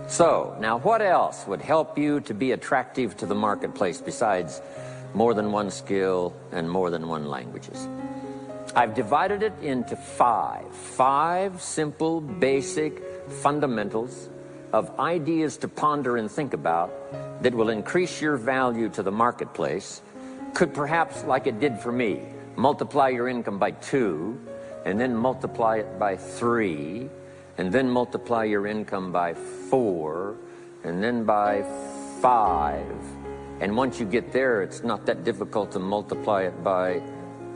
So, now what else would help you to be attractive to the marketplace besides more than one skill and more than one languages? I've divided it into five simple, basic fundamentals of ideas to ponder and think about that will increase your value to the marketplace. Could perhaps, like it did for me, multiply your income by 2, and then multiply it by 3, and then multiply your income by 4, and then by 5. And once you get there, it's not that difficult to multiply it by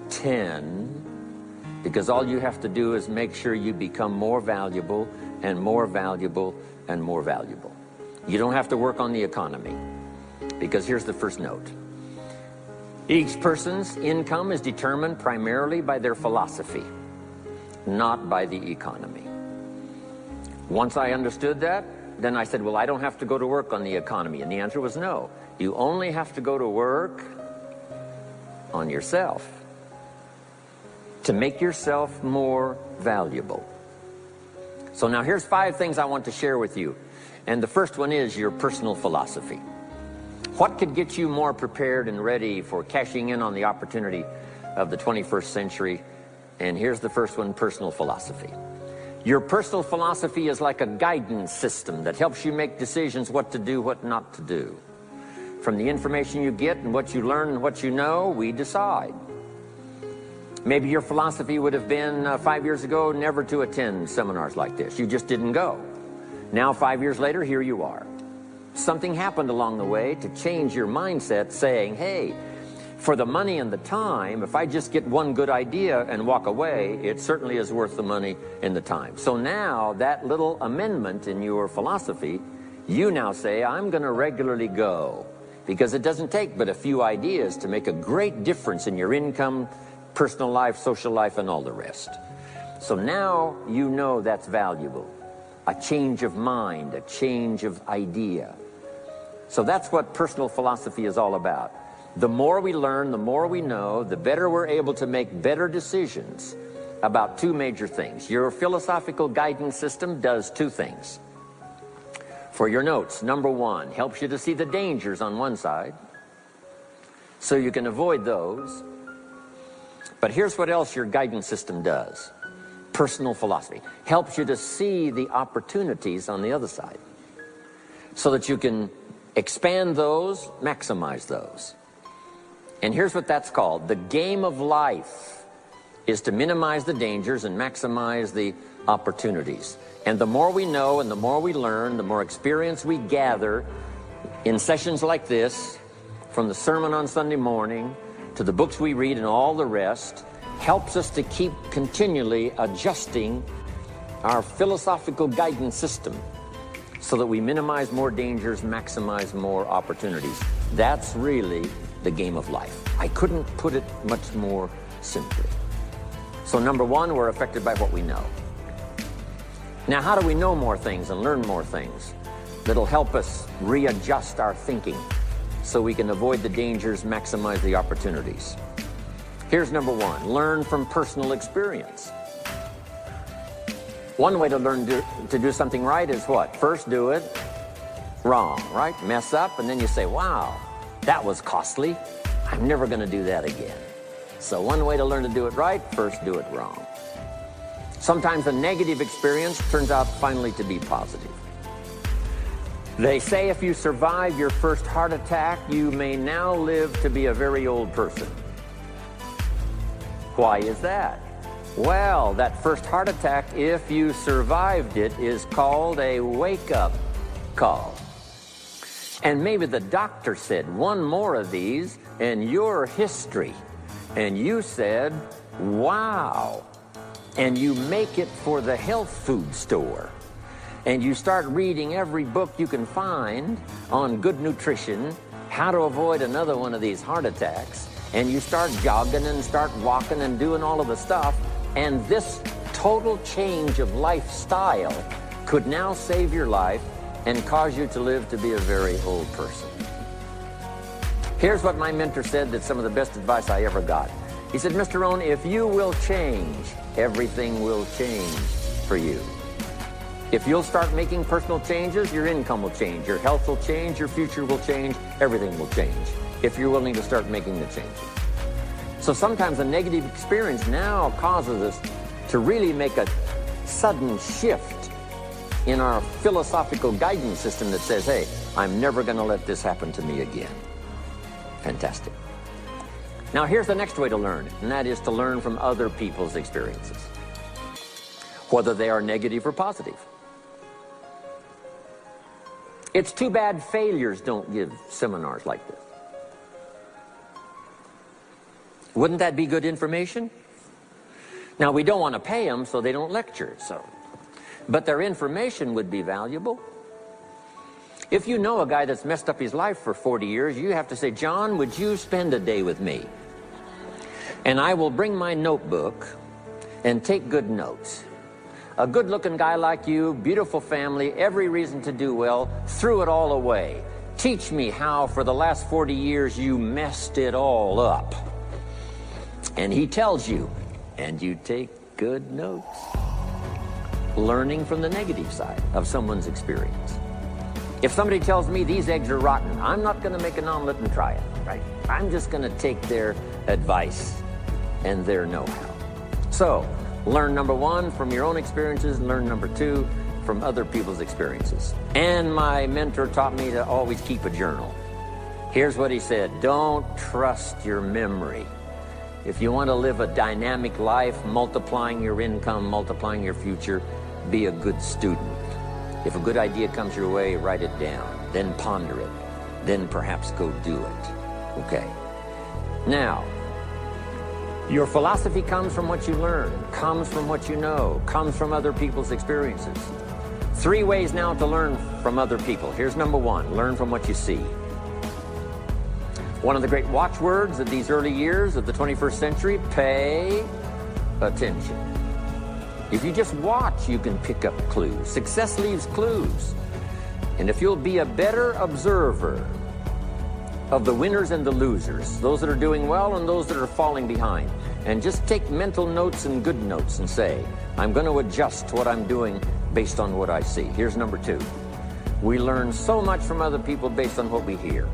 10, because all you have to do is make sure you become more valuable and more valuable and more valuable. You don't have to work on the economy, because here's the first note. Each person's income is determined primarily by their philosophy, not by the economy. Once I understood that, then I said, well, I don't have to go to work on the economy. And the answer was no. You only have to go to work on yourself to make yourself more valuable. So now here's 5 things I want to share with you. And the first one is your personal philosophy. What could get you more prepared and ready for cashing in on the opportunity of the 21st century? And here's the first one, personal philosophy. Your personal philosophy is like a guidance system that helps you make decisions what to do, what not to do. From the information you get and what you learn and what you know, we decide. Maybe your philosophy would have been 5 years ago never to attend seminars like this. You just didn't go. Now 5 years later, here you are. Something happened along the way to change your mindset, saying, hey, for the money and the time, if I just get one good idea and walk away, it certainly is worth the money and the time. So now that little amendment in your philosophy, you now say, I'm going to regularly go, because it doesn't take but a few ideas to make a great difference in your income, personal life, social life, and all the rest. So now you know that's valuable. A change of mind, a change of idea. So that's what personal philosophy is all about. The more we learn, the more we know, the better we're able to make better decisions about 2 major things. Your philosophical guidance system does 2 things. For your notes, number 1, helps you to see the dangers on one side, so you can avoid those. But here's what else your guidance system does. Personal philosophy helps you to see the opportunities on the other side, so that you can expand those, maximize those. And here's what that's called. The game of life is to minimize the dangers and maximize the opportunities. And the more we know and the more we learn, the more experience we gather in sessions like this, from the sermon on Sunday morning to the books we read and all the rest, helps us to keep continually adjusting our philosophical guidance system so that we minimize more dangers, maximize more opportunities. That's really the game of life. I couldn't put it much more simply. So number 1, we're affected by what we know. Now, how do we know more things and learn more things that'll help us readjust our thinking so we can avoid the dangers, maximize the opportunities? Here's number 1, learn from personal experience. One way to learn to do something right is what? First do it wrong, right? Mess up, and then you say, wow, that was costly. I'm never going to do that again. So one way to learn to do it right, first do it wrong. Sometimes a negative experience turns out finally to be positive. They say if you survive your first heart attack, you may now live to be a very old person. Why is that? Well, that first heart attack, if you survived it, is called a wake-up call. And maybe the doctor said, 1 more of these and you're history. And you said, wow. And you make it for the health food store. And you start reading every book you can find on good nutrition, how to avoid another one of these heart attacks. And you start jogging and start walking and doing all of the stuff. And this total change of lifestyle could now save your life and cause you to live to be a very old person. Here's what my mentor said, that's some of the best advice I ever got. He said, Mr. Rohn, if you will change, everything will change for you. If you'll start making personal changes, your income will change, your health will change, your future will change, everything will change if you're willing to start making the changes. So sometimes a negative experience now causes us to really make a sudden shift in our philosophical guidance system that says, hey, I'm never going to let this happen to me again. Fantastic. Now here's the next way to learn, and that is to learn from other people's experiences, whether they are negative or positive. It's too bad failures don't give seminars like this. Wouldn't that be good information? Now, we don't want to pay them, so they don't lecture, but their information would be valuable. If you know a guy that's messed up his life for 40 years, you have to say, John, would you spend a day with me? And I will bring my notebook and take good notes. A good-looking guy like you, beautiful family, every reason to do well, threw it all away. Teach me how for the last 40 years you messed it all up. And he tells you, and you take good notes. Learning from the negative side of someone's experience. If somebody tells me these eggs are rotten, I'm not going to make an omelet and try it, right? I'm just going to take their advice and their know-how. So, learn number one from your own experiences, and learn number two from other people's experiences. And my mentor taught me to always keep a journal. Here's what he said: don't trust your memory. If you want to live a dynamic life, multiplying your income, multiplying your future, be a good student. If a good idea comes your way, write it down, then ponder it, then perhaps go do it. Okay. Now, your philosophy comes from what you learn, comes from what you know, comes from other people's experiences. 3 ways now to learn from other people. Here's number one: learn from what you see. One of the great watchwords of these early years of the 21st century: pay attention. If you just watch, you can pick up clues. Success leaves clues. And if you'll be a better observer of the winners and the losers, those that are doing well and those that are falling behind, and just take mental notes and good notes and say, I'm going to adjust what I'm doing based on what I see. Here's number two: we learn so much from other people based on what we hear.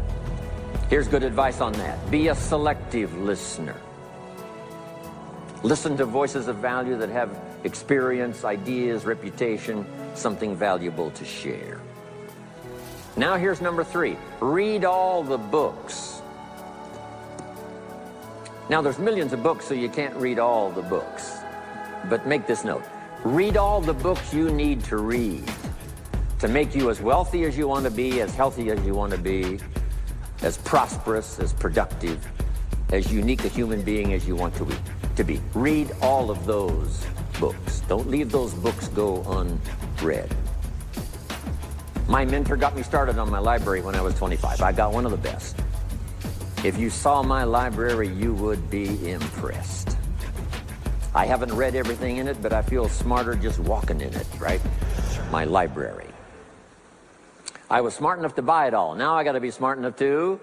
Here's good advice on that: be a selective listener. Listen to voices of value that have experience, ideas, reputation, something valuable to share. Now here's number three: read all the books. Now there's millions of books, so you can't read all the books. But make this note: read all the books you need to read to make you as wealthy as you want to be, as healthy as you want to be, as prosperous, as productive, as unique a human being as you want to be. Read all of those books. Don't leave those books go unread. My mentor got me started on my library when I was 25. I got one of the best. If you saw my library, you would be impressed. I haven't read everything in it, but I feel smarter just walking in it, right? My library. I was smart enough to buy it all. Now I got to be smart enough to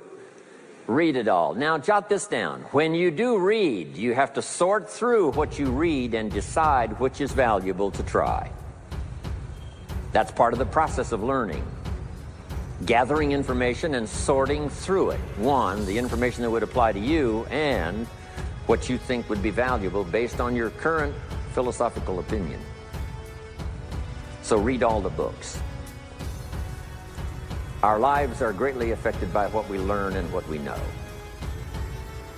read it all. Now jot this down. When you do read, you have to sort through what you read and decide which is valuable to try. That's part of the process of learning. Gathering information and sorting through it. One, the information that would apply to you, and what you think would be valuable based on your current philosophical opinion. So read all the books. Our lives are greatly affected by what we learn and what we know.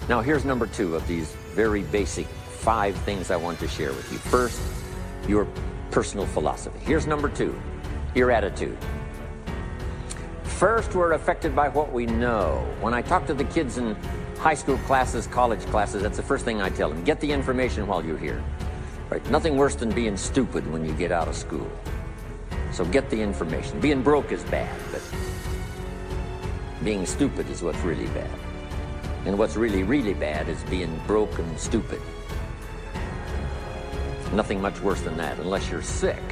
Now here's number two of these very basic 5 things I want to share with you. First, your personal philosophy. Here's number two: your attitude. First, we're affected by what we know. When I talk to the kids in high school classes, college classes, that's the first thing I tell them: get the information while you're here. Right? Nothing worse than being stupid when you get out of school. So get the information. Being broke is bad, but being stupid is what's really bad. And what's really, really bad is being broke and stupid. Nothing much worse than that, unless you're sick.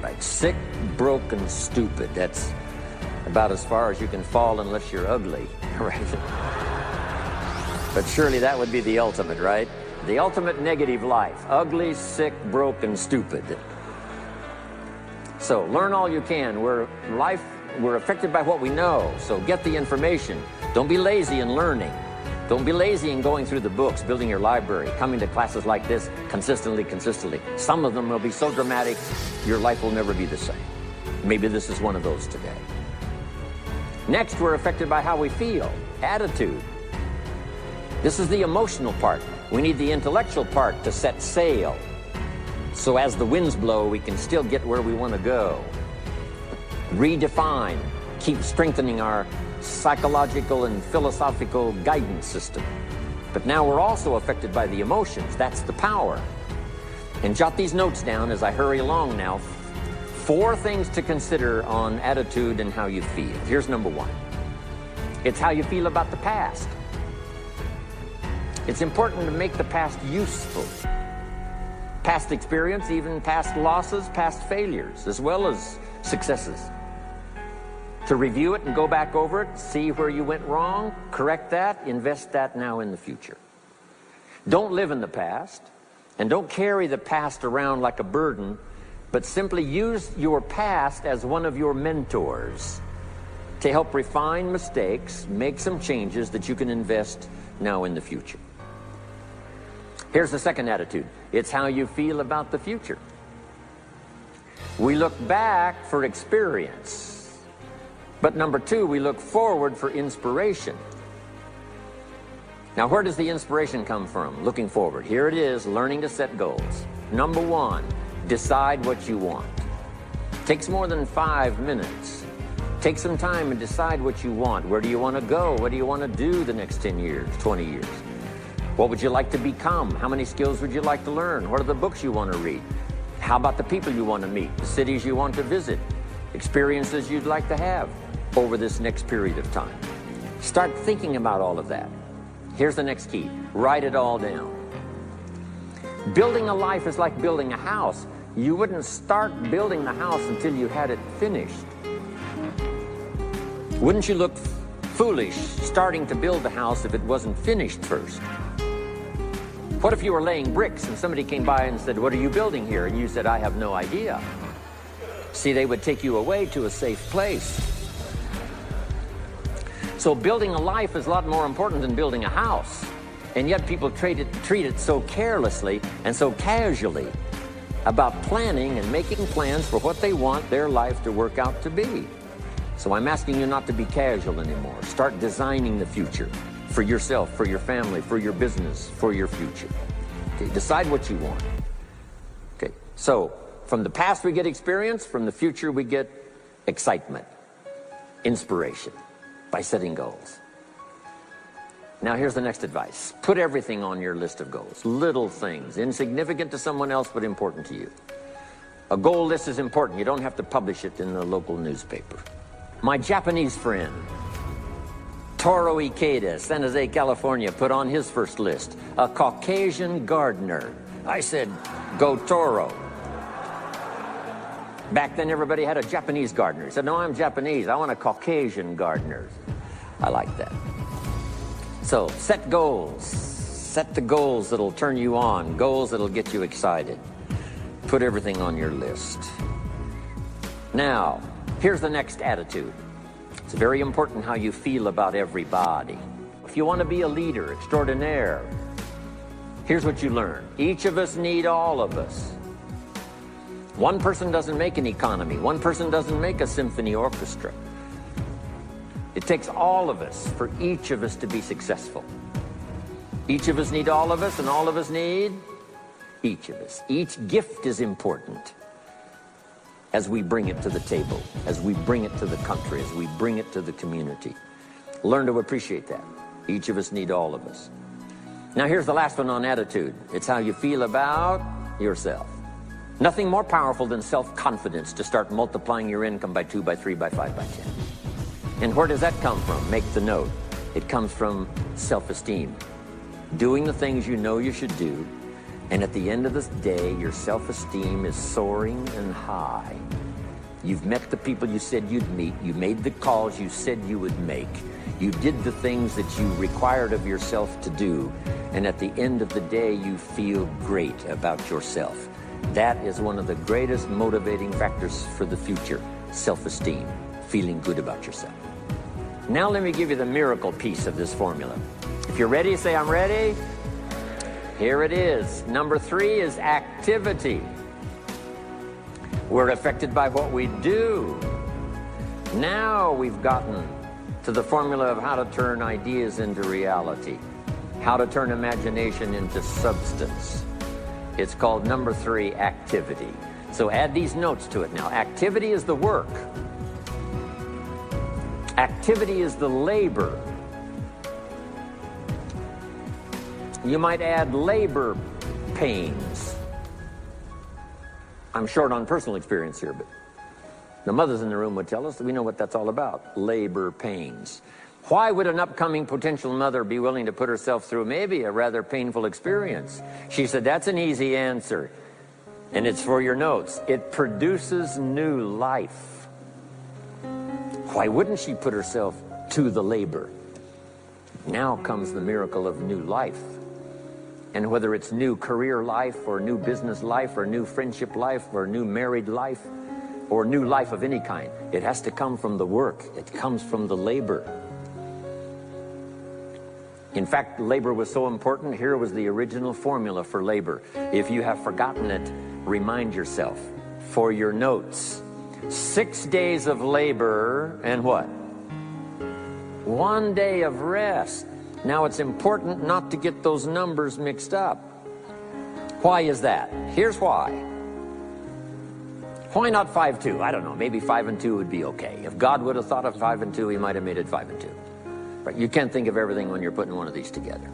Right? Sick, broke, and stupid. That's about as far as you can fall unless you're ugly, right? But surely that would be the ultimate, right? The ultimate negative life: ugly, sick, broke, and stupid. So learn all you can. We're affected by what we know, so get the information. Don't be lazy in learning. Don't be lazy in going through the books, building your library, coming to classes like this consistently. Some of them will be so dramatic, your life will never be the same. Maybe this is one of those today. Next, we're affected by how we feel, attitude. This is the emotional part. We need the intellectual part to set sail. So as the winds blow, we can still get where we want to go. Redefine, keep strengthening our psychological and philosophical guidance system. But now we're also affected by the emotions. That's the power. And jot these notes down as I hurry along now. 4 things to consider on attitude and how you feel. Here's number 1. It's how you feel about the past. It's important to make the past useful. Past experience, even past losses, past failures, as well as successes. To review it and go back over it, see where you went wrong, correct that, invest that now in the future. Don't live in the past, and don't carry the past around like a burden, but simply use your past as one of your mentors to help refine mistakes, make some changes that you can invest now in the future. Here's the second attitude. It's how you feel about the future. We look back for experience. But number 2, we look forward for inspiration. Now, where does the inspiration come from? Looking forward. Here it is, learning to set goals. Number 1, decide what you want. Takes more than 5 minutes. Take some time and decide what you want. Where do you want to go? What do you want to do the next 10 years, 20 years? What would you like to become? How many skills would you like to learn? What are the books you want to read? How about the people you want to meet? The cities you want to visit? Experiences you'd like to have over this next period of time. Start thinking about all of that. Here's the next key. Write it all down. Building a life is like building a house. You wouldn't start building the house until you had it finished. Wouldn't you look foolish starting to build the house if it wasn't finished first? What if you were laying bricks and somebody came by and said, "What are you building here?" And you said, "I have no idea." See, they would take you away to a safe place. So building a life is a lot more important than building a house. And yet people treat it so carelessly and so casually about planning and making plans for what they want their life to work out to be. So I'm asking you not to be casual anymore. Start designing the future for yourself, for your family, for your business, for your future. Okay, decide what you want. Okay, so from the past we get experience, from the future we get excitement, inspiration by setting goals. Now here's the next advice. Put everything on your list of goals. Little things, insignificant to someone else but important to you. A goal list is important. You don't have to publish it in the local newspaper. My Japanese friend, Toro Ikeda, San Jose, California, put on his first list, a Caucasian gardener. I said, go Toro. Back then everybody had a Japanese gardener. He said, no, I'm Japanese. I want a Caucasian gardener. I like that. So set goals. Set the goals that'll turn you on, goals that'll get you excited. Put everything on your list. Now, here's the next attitude. It's very important how you feel about everybody. If you want to be a leader extraordinaire, here's what you learn. Each of us need all of us. One person doesn't make an economy. One person doesn't make a symphony orchestra. It takes all of us for each of us to be successful. Each of us need all of us, and all of us need each of us. Each gift is important as we bring it to the table, as we bring it to the country, as we bring it to the community. Learn to appreciate that. Each of us need all of us. Now here's the last one on attitude. It's how you feel about yourself. Nothing more powerful than self-confidence to start multiplying your income by 2, by 3, by 5, by 10. And where does that come from? Make the note. It comes from self-esteem. Doing the things you know you should do, and at the end of the day, your self-esteem is soaring and high. You've met the people you said you'd meet. You made the calls you said you would make. You did the things that you required of yourself to do. And at the end of the day, you feel great about yourself. That is one of the greatest motivating factors for the future. Self-esteem, feeling good about yourself. Now let me give you the miracle piece of this formula. If you're ready, say, I'm ready. Here it is. Number 3 is activity. We're affected by what we do. Now we've gotten to the formula of how to turn ideas into reality, how to turn imagination into substance. It's called number 3, activity. So add these notes to it now. Activity is the work. Activity is the labor. You might add labor pains. I'm short on personal experience here, but the mothers in the room would tell us that we know what that's all about, labor pains. Why would an upcoming potential mother be willing to put herself through maybe a rather painful experience? She said, that's an easy answer, and it's for your notes. It produces new life. Why wouldn't she put herself to the labor? Now comes the miracle of new life. And whether it's new career life or new business life or new friendship life or new married life or new life of any kind, it has to come from the work. It comes from the labor. In fact, labor was so important. Here was the original formula for labor. If you have forgotten it, remind yourself. For your notes, 6 days of labor and what? 1 day of rest. Now it's important not to get those numbers mixed up. Why is that? Here's why. Why not 5-2? I don't know, maybe 5 and 2 would be okay. If God would have thought of 5 and 2, he might have made it 5 and 2. But you can't think of everything when you're putting one of these together.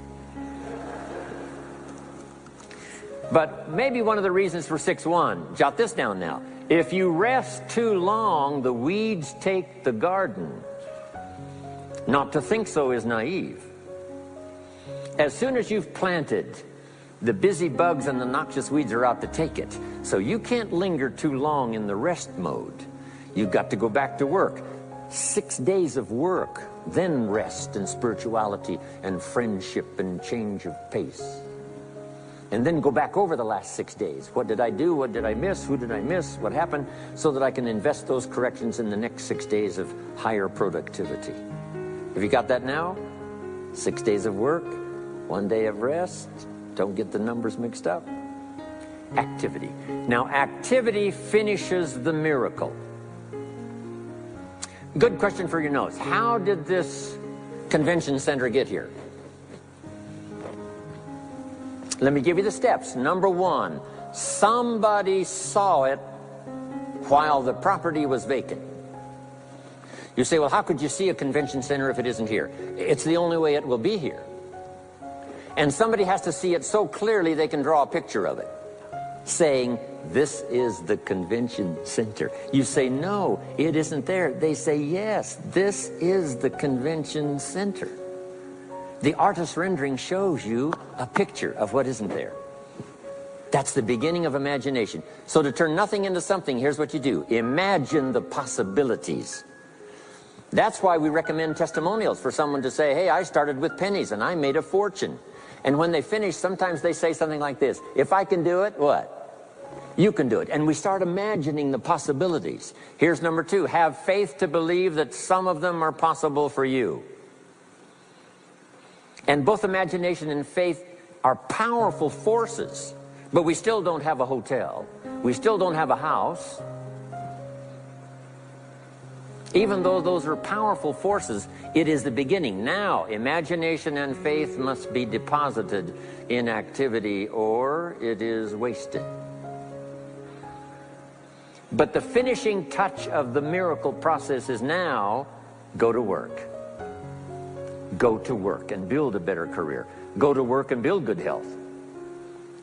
But maybe one of the reasons for 6-1, jot this down now. If you rest too long, the weeds take the garden. Not to think so is naive. As soon as you've planted, the busy bugs and the noxious weeds are out to take it. So you can't linger too long in the rest mode. You've got to go back to work. 6 days of work, then rest and spirituality and friendship and change of pace. And then go back over the last 6 days. What did I do? What did I miss? Who did I miss? What happened? So that I can invest those corrections in the next 6 days of higher productivity. Have you got that now? 6 days of work, 1 day of rest. Don't get the numbers mixed up. Activity. Now, activity finishes the miracle. Good question for your notes. How did this convention center get here? Let me give you the steps. Number 1, somebody saw it while the property was vacant. You say, well, how could you see a convention center if it isn't here? It's the only way it will be here. And somebody has to see it so clearly they can draw a picture of it, saying, this is the convention center. You say, no, it isn't there. They say, yes, this is the convention center. The artist's rendering shows you a picture of what isn't there. That's the beginning of imagination. So to turn nothing into something, here's what you do. Imagine the possibilities. That's why we recommend testimonials for someone to say, hey, I started with pennies and I made a fortune. And when they finish, sometimes they say something like this. If I can do it, what? You can do it. And we start imagining the possibilities. Here's number 2. Have faith to believe that some of them are possible for you. And both imagination and faith are powerful forces. But we still don't have a hotel. We still don't have a house. Even though those are powerful forces, it is the beginning. Now, imagination and faith must be deposited in activity or it is wasted. But the finishing touch of the miracle process is now, go to work. Go to work and build a better career. Go to work and build good health.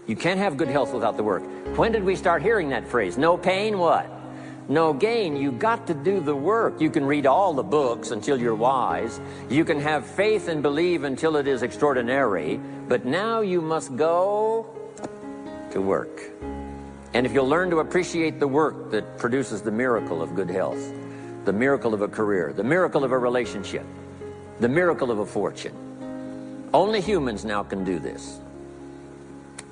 You can't have good health without the work. When did we start hearing that phrase? No pain, what? No gain. You got to do the work. You can read all the books until you're wise. You can have faith and believe until it is extraordinary. But now you must go to work. And if you'll learn to appreciate the work that produces the miracle of good health, the miracle of a career, the miracle of a relationship, the miracle of a fortune. Only humans now can do this.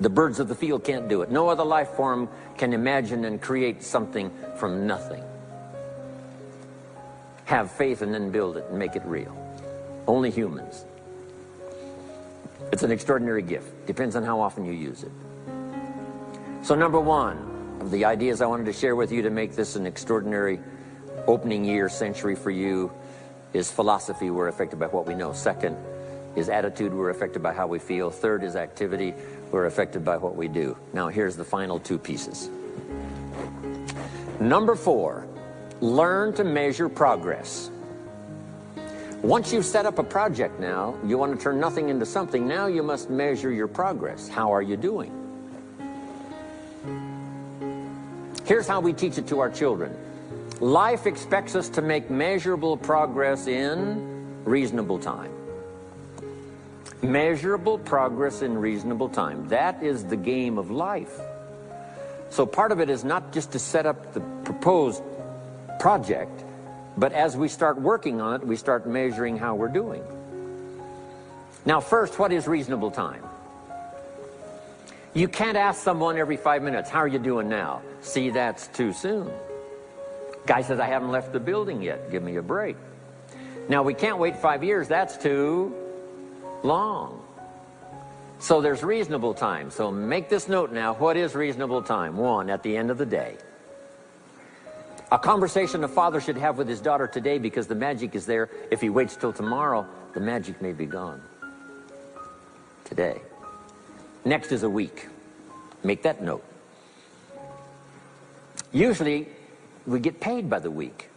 The birds of the field can't do it. No other life form can imagine and create something from nothing. Have faith and then build it and make it real. Only humans. It's an extraordinary gift. Depends on how often you use it. So number one of the ideas I wanted to share with you to make this an extraordinary opening year century for you is philosophy. We're affected by what we know. Second is attitude. We're affected by how we feel. Third is activity. We're affected by what we do. Now here's the final two pieces. Number four, learn to measure progress. Once you've set up a project now, you want to turn nothing into something. Now you must measure your progress. How are you doing? Here's how we teach it to our children. Life expects us to make measurable progress in reasonable time. Measurable progress in reasonable time. That is the game of life. So part of it is not just to set up the proposed project, but as we start working on it, we start measuring how we're doing. Now first, what is reasonable time? You can't ask someone every 5 minutes, how are you doing now? See, that's too soon. Guy says, I haven't left the building yet. Give me a break. Now, we can't wait 5 years. That's too long. So there's reasonable time. So make this note now. What is reasonable time? One, at the end of the day. A conversation a father should have with his daughter today, because the magic is there. If he waits till tomorrow, the magic may be gone. Today. Next is a week. Make that note. Usually, we get paid by the week.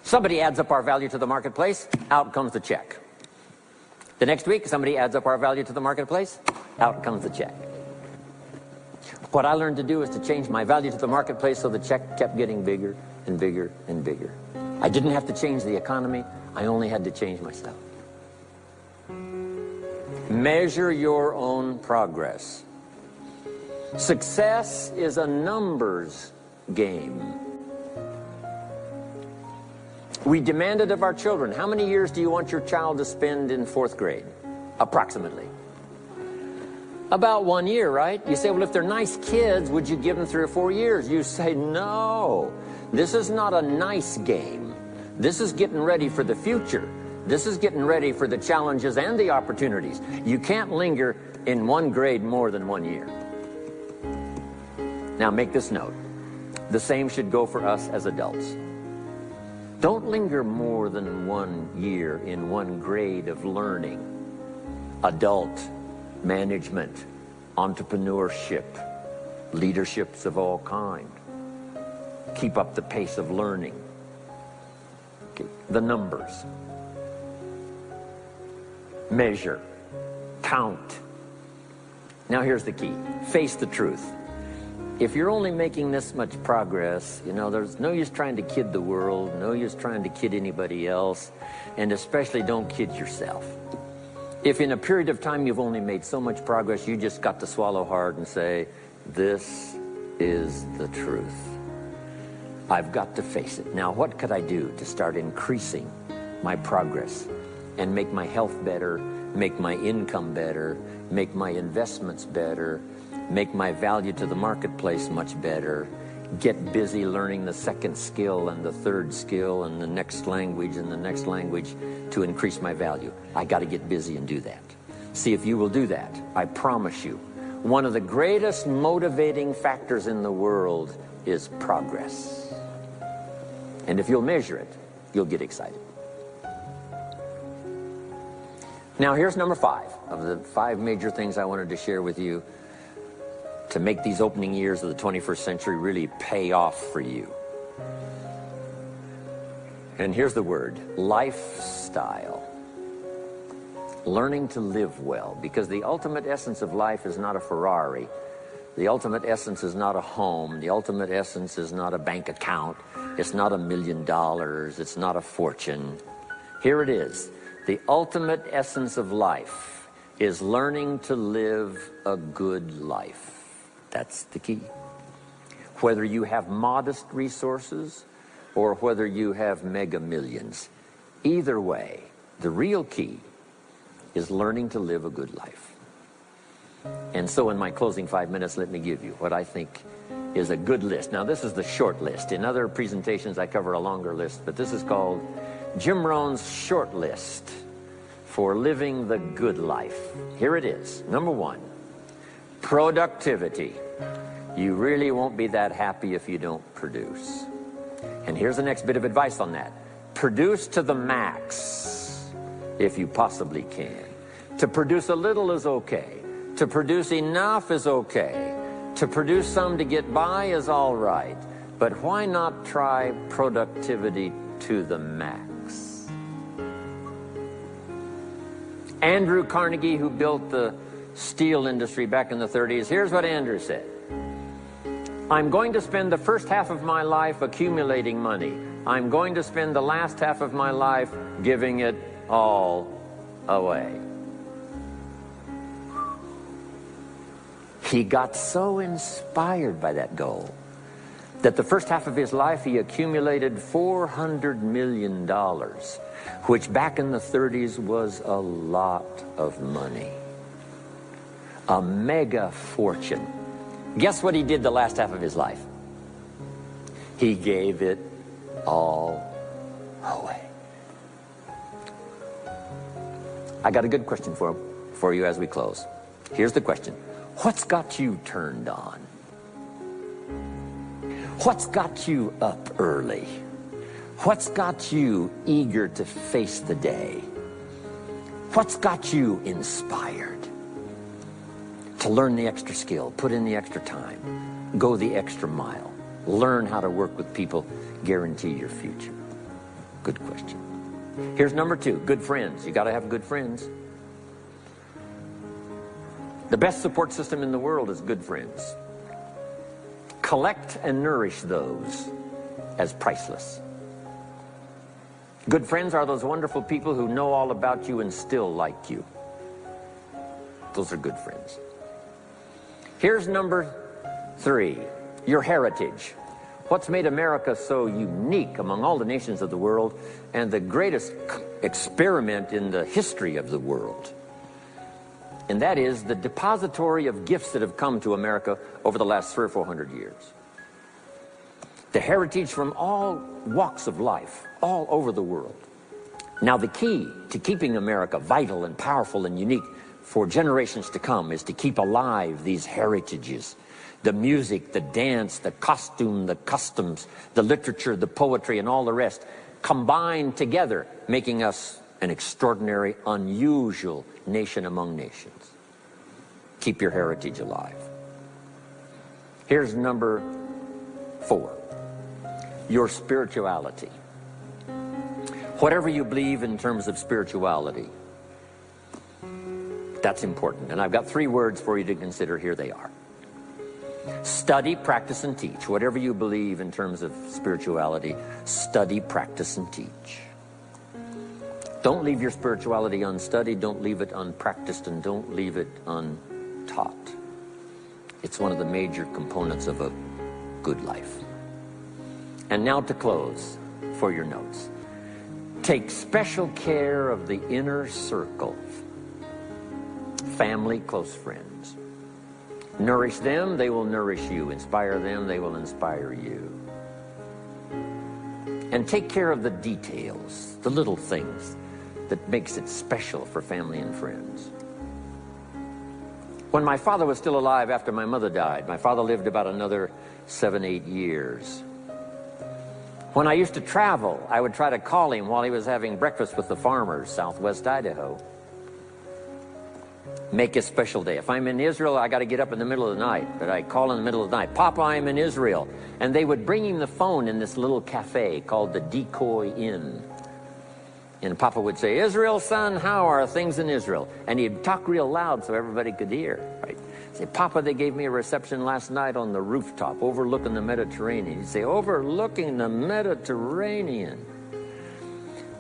Somebody adds up our value to the marketplace, out comes the check. The next week, somebody adds up our value to the marketplace, out comes the check. What I learned to do is to change my value to the marketplace so the check kept getting bigger and bigger and bigger. I didn't have to change the economy, I only had to change myself. Measure your own progress. Success is a numbers game. We demanded of our children, how many years do you want your child to spend in 4th grade? Approximately. About 1 year, right? You say, well, if they're nice kids, would you give them 3 or 4 years? You say, no. This is not a nice game. This is getting ready for the future. This is getting ready for the challenges and the opportunities. You can't linger in 1 grade more than 1 year. Now make this note. The same should go for us as adults. Don't linger more than 1 year in 1 grade of learning. Adult, management, entrepreneurship, leaderships of all kind. Keep up the pace of learning. Okay. The numbers. Measure. Count. Now here's the key. Face the truth. If you're only making this much progress, you know, there's no use trying to kid the world, no use trying to kid anybody else, and especially don't kid yourself. If in a period of time you've only made so much progress, you just got to swallow hard and say, this is the truth. I've got to face it. Now, what could I do to start increasing my progress and make my health better, make my income better, make my investments better, make my value to the marketplace much better, get busy learning the 2nd skill and the 3rd skill and the next language and the next language to increase my value. I got to get busy and do that. See if you will do that. I promise you, one of the greatest motivating factors in the world is progress. And if you'll measure it, you'll get excited. Now here's number 5 of the 5 major things I wanted to share with you to make these opening years of the 21st century really pay off for you. And here's the word, lifestyle. Learning to live well, because the ultimate essence of life is not a Ferrari. The ultimate essence is not a home. The ultimate essence is not a bank account. It's not $1 million. It's not a fortune. Here it is. The ultimate essence of life is learning to live a good life. That's the key. Whether you have modest resources or whether you have mega millions, either way, the real key is learning to live a good life. And so in my closing 5 minutes, let me give you what I think is a good list. Now, this is the short list. In other presentations, I cover a longer list, but this is called Jim Rohn's short list for living the good life. Here it is. Number 1, productivity. You really won't be that happy if you don't produce. And here's the next bit of advice on that. Produce to the max if you possibly can. To produce a little is okay. To produce enough is okay. To produce some to get by is all right. But why not try productivity to the max? Andrew Carnegie, who built the steel industry back in the 30s, here's what Andrew said. I'm going to spend the first half of my life accumulating money. I'm going to spend the last half of my life giving it all away. He got so inspired by that goal that the first half of his life he accumulated $400 million, which back in the 30s was a lot of money. A mega fortune. Guess what he did the last half of his life? He gave it all away. I got a good question for you as we close. Here's the question. What's got you turned on? What's got you up early? What's got you eager to face the day? What's got you inspired to learn the extra skill, put in the extra time, go the extra mile, learn how to work with people, guarantee your future? Good question. Here's number 2, good friends. You got to have good friends. The best support system in the world is good friends. Collect and nourish those as priceless. Good friends are those wonderful people who know all about you and still like you. Those are good friends. Here's number 3, your heritage. What's made America so unique among all the nations of the world and the greatest experiment in the history of the world? And that is the depository of gifts that have come to America over the last 300 or 400 years. The heritage from all walks of life, all over the world. Now, the key to keeping America vital and powerful and unique for generations to come is to keep alive these heritages. The music, the dance, the costume, the customs, the literature, the poetry, and all the rest combined together, making us an extraordinary, unusual nation among nations. Keep your heritage alive. Here's number 4, your spirituality. Whatever you believe in terms of spirituality, that's important. And I've got 3 words for you to consider. Here they are. Study, practice, and teach. Whatever you believe in terms of spirituality, study, practice, and teach. Don't leave your spirituality unstudied, don't leave it unpracticed, and don't leave it untaught. It's one of the major components of a good life. And now to close, for your notes. Take special care of the inner circle. Family, close friends. Nourish them, they will nourish you. Inspire them, they will inspire you. And take care of the details, the little things that makes it special for family and friends. When my father was still alive after my mother died, my father lived about another 7, 8 years. When I used to travel, I would try to call him while he was having breakfast with the farmers, southwest Idaho. Make a special day. If I'm in Israel, I got to get up in the middle of the night, but I call in the middle of the night, Papa, I'm in Israel. And they would bring him the phone in this little cafe called the Decoy Inn. And Papa would say, Israel, son, how are things in Israel? And he'd talk real loud so everybody could hear. Right? Say, Papa, they gave me a reception last night on the rooftop overlooking the Mediterranean. He'd say, overlooking the Mediterranean.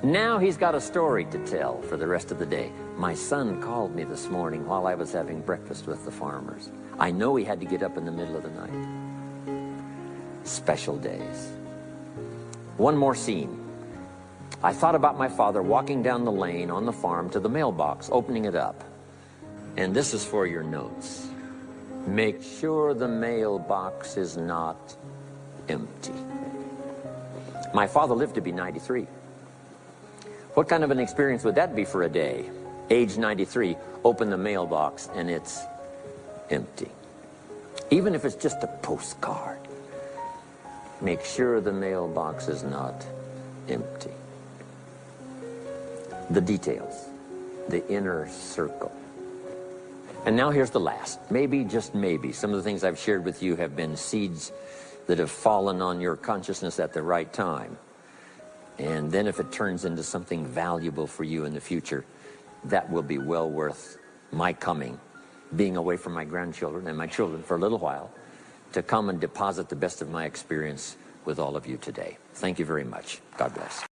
Now he's got a story to tell for the rest of the day. My son called me this morning while I was having breakfast with the farmers. I know he had to get up in the middle of the night. Special days. One more scene. I thought about my father walking down the lane on the farm to the mailbox, opening it up. And this is for your notes. Make sure the mailbox is not empty. My father lived to be 93. What kind of an experience would that be for a day? Age 93, open the mailbox and it's empty. Even if it's just a postcard, make sure the mailbox is not empty. The details, the inner circle. And now here's the last. Maybe, just maybe, some of the things I've shared with you have been seeds that have fallen on your consciousness at the right time. And then if it turns into something valuable for you in the future, that will be well worth my coming, being away from my grandchildren and my children for a little while, to come and deposit the best of my experience with all of you today. Thank you very much. God bless.